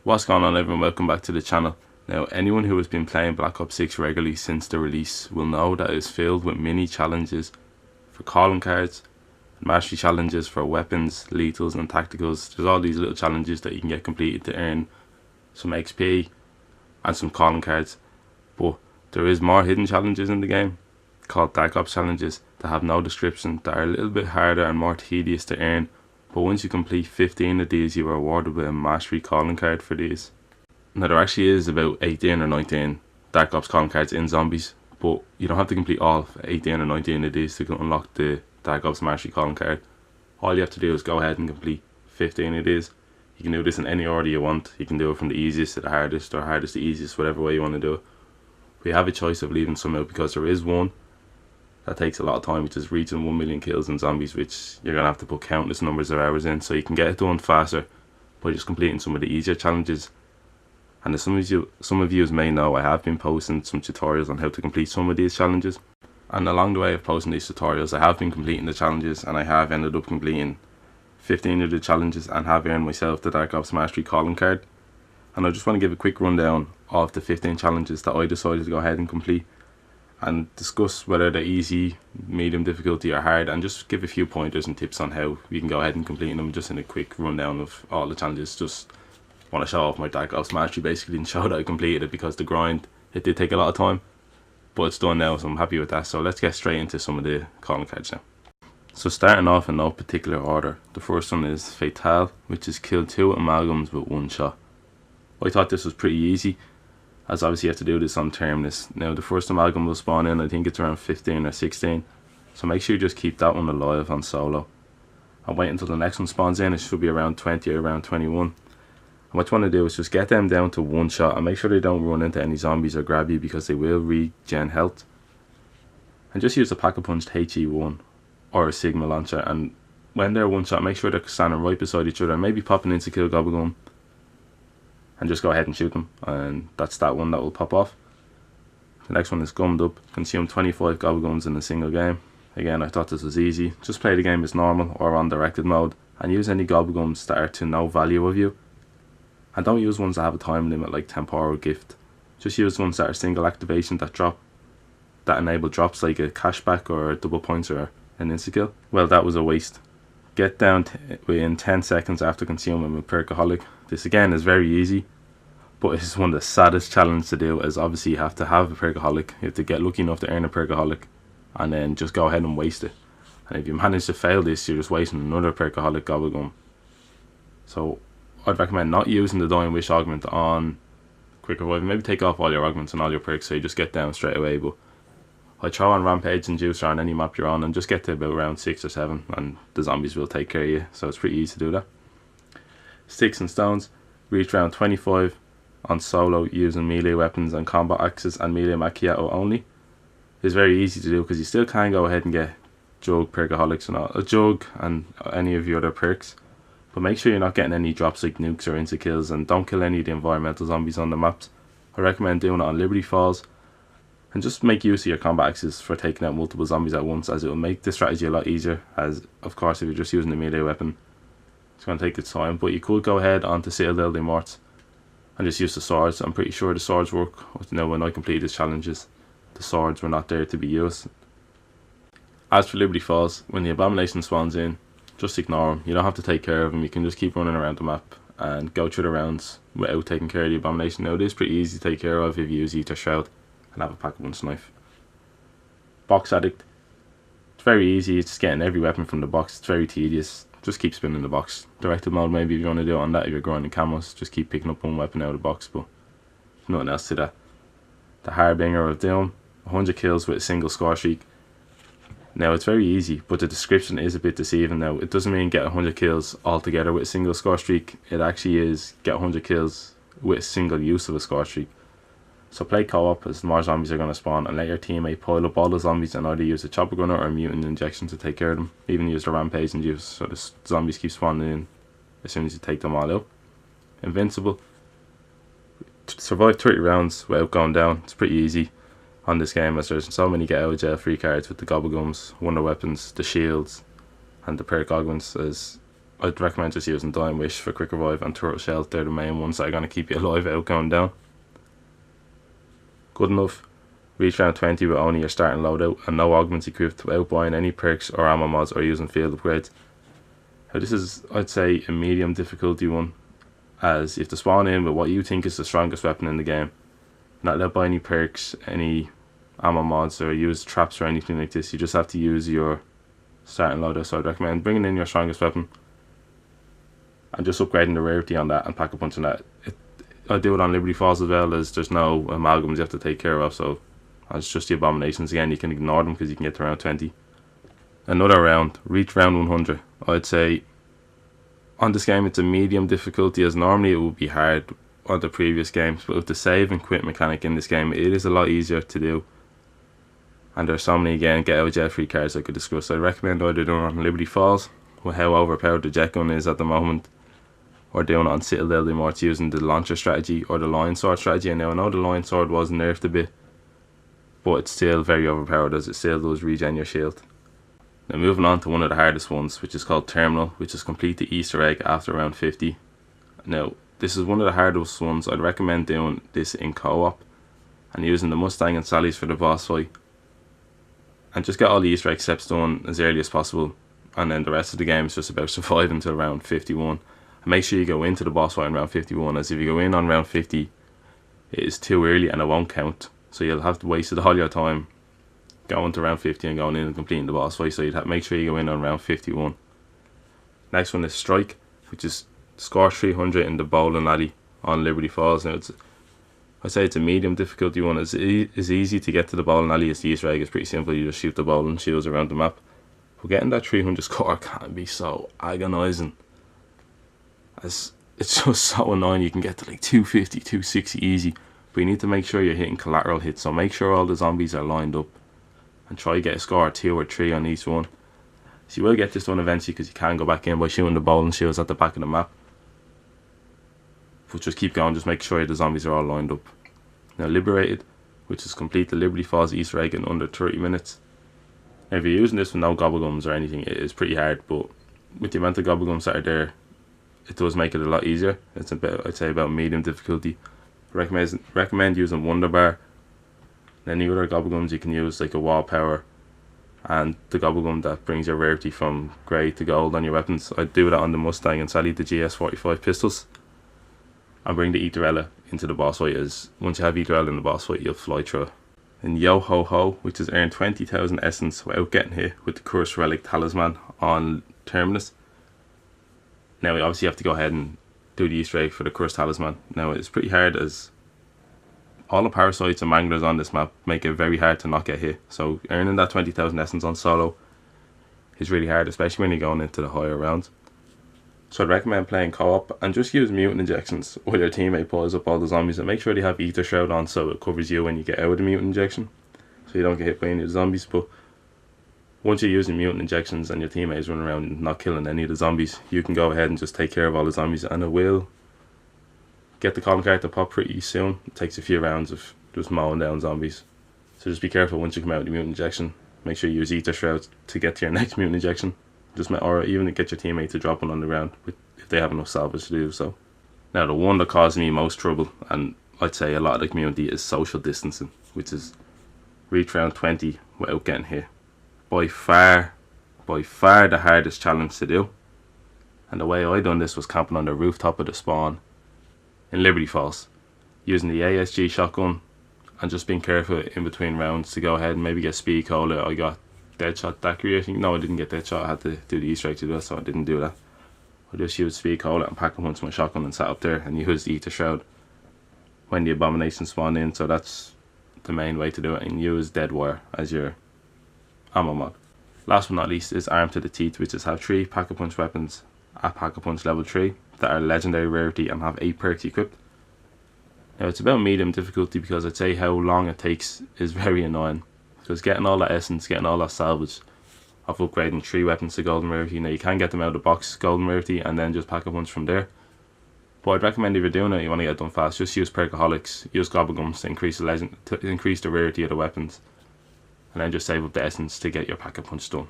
What's going on, everyone? Welcome back to the channel. Now, anyone who has been playing Black Ops 6 regularly since the release will know that it is filled with mini challenges for calling cards, mastery challenges for weapons, lethals and tacticals. There's all these little challenges that you can get completed to earn some XP and some calling cards. But there is more hidden challenges in the game called Dark Ops challenges that have no description, that are a little bit harder and more tedious to earn. But once you complete 15 of these, you are awarded with a mastery calling card for these. Now, there actually is about 18 or 19 Dark Ops calling cards in Zombies, but you don't have to complete all 18 or 19 of these to unlock the Dark Ops mastery calling card. All you have to do is go ahead and complete 15 of these. You can do this in any order you want. You can do it from the easiest to the hardest, or hardest to easiest, whatever way you want to do it. We have a choice of leaving some out because there is one that takes a lot of time, which is reaching 1 million kills in Zombies, which you're going to have to put countless numbers of hours in, so you can get it done faster by just completing some of the easier challenges. And as some of you may know, I have been posting some tutorials on how to complete some of these challenges, and along the way of posting these tutorials I have been completing the challenges, and I have ended up completing 15 of the challenges and have earned myself the Dark Ops mastery calling card. And I just want to give a quick rundown of the 15 challenges that I decided to go ahead and complete, and discuss whether they're easy, medium difficulty or hard, and just give a few pointers and tips on how you can go ahead and complete them, just in a quick rundown of all the challenges. Just want to show off my Dark Ops mastery basically, and show that I completed it, because the grind, it did take a lot of time, but it's done now, so I'm happy with that. So let's get straight into some of the calling cards now. So starting off in no particular order, the first one is Fatale, which is kill 2 amalgams with 1 shot. I thought this was pretty easy, as obviously you have to do this on Terminus. Now, the first amalgam will spawn in, I think it's around 15 or 16, so make sure you just keep that one alive on solo and wait until the next one spawns in. It should be around 20 or around 21. And what you want to do is just get them down to 1 shot, and make sure they don't run into any zombies or grab you, because they will regen health. And just use a pack-a-punched HE1 or a Sigma launcher, and when they're 1 shot, make sure they're standing right beside each other, maybe pop an insta-kill gobblegum, and just go ahead and shoot them, and that's that one that will pop off. The next one is Gummed Up, consume 25 gobblegums in a single game. Again, I thought this was easy. Just play the game as normal or on directed mode, and use any gobblegums that are to no value of you. And don't use ones that have a time limit like Temporal Gift. Just use ones that are single activation, that enable drops like a cashback or a double points or an insta-kill. Well, that was a waste. Get down within 10 seconds after consuming with Perkaholic. This again is very easy, but it's one of the saddest challenges to do, as obviously you have to have a Perkaholic. You have to get lucky enough to earn a Perkaholic, and then just go ahead and waste it. And if you manage to fail this, you're just wasting another Perkaholic gobblegum. So I'd recommend not using the Dying Wish augment on Quick Revive. Maybe take off all your augments and all your perks so you just get down straight away. But I throw on Rampage and Juicer on any map you're on, and just get to about round 6 or 7, and the zombies will take care of you. So it's pretty easy to do that. Sticks and Stones, reach round 25 on solo using melee weapons and combat axes and melee macchiato only. It's very easy to do, because you still can go ahead and get Jug, Perkaholics and all, a Jug and any of your other perks. But make sure you're not getting any drops like nukes or insta-kills, and don't kill any of the environmental zombies on the maps. I recommend doing it on Liberty Falls, and just make use of your combat axes for taking out multiple zombies at once, as it will make the strategy a lot easier. As of course, if you're just using a melee weapon, it's going to take its time. But you could go ahead onto Citadel des Morts and just use the swords. I'm pretty sure the swords work. You know, when I completed these challenges, the swords were not there to be used. As for Liberty Falls, when the Abomination spawns in, just ignore him. You don't have to take care of him. You can just keep running around the map and go through the rounds without taking care of the Abomination. Now, it is pretty easy to take care of if you use Ether Shroud and have a pack-a-punch knife. Box Addict, it's very easy. It's just getting every weapon from the box. It's very tedious. Just keep spinning the box. Directed mode, maybe if you want to do it on that, if you're grinding camos, just keep picking up one weapon out of the box, but nothing else to that. The Harbinger of Doom, 100 kills with a single score streak. Now, it's very easy, but the description is a bit deceiving. Now, it doesn't mean get 100 kills altogether with a single score streak. It actually is get 100 kills with a single use of a score streak. So play co-op, as more zombies are going to spawn, and let your teammate pile up all the zombies and either use a chopper gunner or a mutant injection to take care of them. Even use the Rampage and Juice, so the zombies keep spawning in as soon as you take them all out. Invincible, survive 30 rounds without going down. It's pretty easy on this game, as there's so many get out of jail free cards with the gobblegums, wonder weapons, the shields and the perk augments, as I'd recommend just using Dying Wish for quick revive and Turtle Shell. They're the main ones that are going to keep you alive out going down. Good enough. Reach round 20 with only your starting loadout and no augments equipped without buying any perks or ammo mods or using field upgrades. Now this is, I'd say, a medium difficulty one, as you have to spawn in with what you think is the strongest weapon in the game. Not allowed to buy any perks, any ammo mods or use traps or anything like this. You just have to use your starting loadout. So I'd recommend bringing in your strongest weapon and just upgrading the rarity on that and pack a punch on that. I do it on Liberty Falls as well, as there's no amalgams you have to take care of, so it's just the abominations again. You can ignore them because you can get to round 20. Another round, reach round 100. I'd say on this game it's a medium difficulty, as normally it would be hard on the previous games, but with the save and quit mechanic in this game, it is a lot easier to do. And there's so many, again, get out of jail free cards I could discuss. I'd recommend either doing it on Liberty Falls, with how overpowered the jet gun is at the moment, or doing it on Citadel de Morts using the launcher strategy or the Lion Sword strategy. And now I know the Lion Sword was nerfed a bit, but it's still very overpowered, as it still does regen your shield. Now moving on to one of the hardest ones, which is called Terminal, which is complete the Easter egg after round 50. Now this is one of the hardest ones. I'd recommend doing this in co-op and using the Mustang and Sally's for the boss fight, and just get all the Easter egg steps done as early as possible, and then the rest of the game is just about surviving until round 51. And make sure you go into the boss fight in round 51, as if you go in on round 50 it is too early and it won't count, so you'll have to waste all your time going to round 50 and going in and completing the boss fight. So you'd have to make sure you go in on round 51. Next one is Strike, which is score 300 in the bowling alley on Liberty Falls. Now I'd say it's a medium difficulty one. It's easy to get to the bowling alley as the Easter egg is pretty simple. You just shoot the bowling shields around the map. But getting that 300 score can be so agonising, as it's just so annoying. You can get to like 250, 260 easy, but you need to make sure you're hitting collateral hits. So make sure all the zombies are lined up and try to get a score of 2 or 3 on each one. So you will get this done eventually, because you can go back in by shooting the bowling shields at the back of the map. But just keep going, just make sure the zombies are all lined up. Now Liberated, which is complete the Liberty Falls Easter egg in under 30 minutes. Now if you're using this with no gobblegums or anything, it is pretty hard, but with the amount of gobblegums that are there, it does make it a lot easier. It's about, I'd say, about medium difficulty. Recommend using Wonder Bar. Any other gobblegums you can use, like a wall power and the gobblegum that brings your rarity from grey to gold on your weapons. I'd do that on the Mustang and Sally, the GS45 pistols, and bring the Eterella into the boss fight, as once you have Eterella in the boss fight, you'll fly through it. And Yo Ho Ho, which is earn 20,000 essence without getting hit with the Cursed Relic Talisman on Terminus. Now we obviously have to go ahead and do the Easter egg for the Cursed Talisman. Now it's pretty hard, as all the parasites and manglers on this map make it very hard to not get hit. So earning that 20,000 essence on solo is really hard, especially when you're going into the higher rounds. So I'd recommend playing co-op and just use mutant injections while your teammate pulls up all the zombies, and make sure they have Ether Shroud on so it covers you when you get out of the mutant injection, so you don't get hit by any of the zombies. But once you're using mutant injections and your teammates running around and not killing any of the zombies, you can go ahead and just take care of all the zombies, and it will get the calling card to pop pretty soon. It takes a few rounds of just mowing down zombies. So just be careful once you come out of the mutant injection. Make sure you use Ether Shrouds to get to your next mutant injection. Or even get your teammate to drop one on the ground if they have enough salvage to do so. Now the one that caused me most trouble, and I'd say a lot of the community, is social distancing, which is reach round 20 without getting hit. By far the hardest challenge to do. And the way I done this was camping on the rooftop of the spawn in Liberty Falls, using the ASG shotgun and just being careful in between rounds to go ahead and maybe get speed cola. I got Deadshot Daiquiri, I think. No, I didn't get Deadshot. I had to do the Easter egg to do that, so I didn't do that. I just used speed cola and packed a bunch of my shotgun and sat up there and used the Ether Shroud when the abomination spawned in. So that's the main way to do it, and use dead wire as your ammo mod. Last but not least is Armed to the Teeth, which is have 3 Pack-a-Punch weapons at Pack-a-Punch level 3 that are legendary rarity and have 8 perks equipped. Now it's about medium difficulty, because I'd say how long it takes is very annoying, because getting all that essence, getting all that salvage of upgrading 3 weapons to golden rarity. Now you can get them out of the box golden rarity and then just Pack-a-Punch from there, but I'd recommend if you're doing it, you want to get it done fast, just use Perkaholics, use Gobblegums to increase the rarity of the weapons, and then just save up the essence to get your Pack-a-Punch done.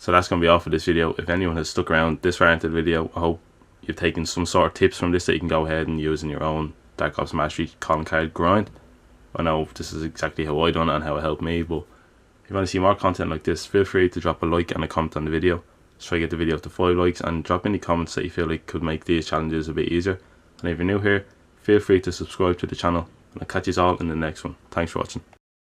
So that's going to be all for this video. If anyone has stuck around this far into the video, I hope you've taken some sort of tips from this that you can go ahead and use in your own Dark Ops Mastery calling card grind. I know this is exactly how I done it and how it helped me, but if you want to see more content like this, feel free to drop a like and a comment on the video. Let's try to get the video to 5 likes, and drop any comments that you feel like could make these challenges a bit easier. And if you're new here, feel free to subscribe to the channel, and I'll catch you all in the next one. Thanks for watching.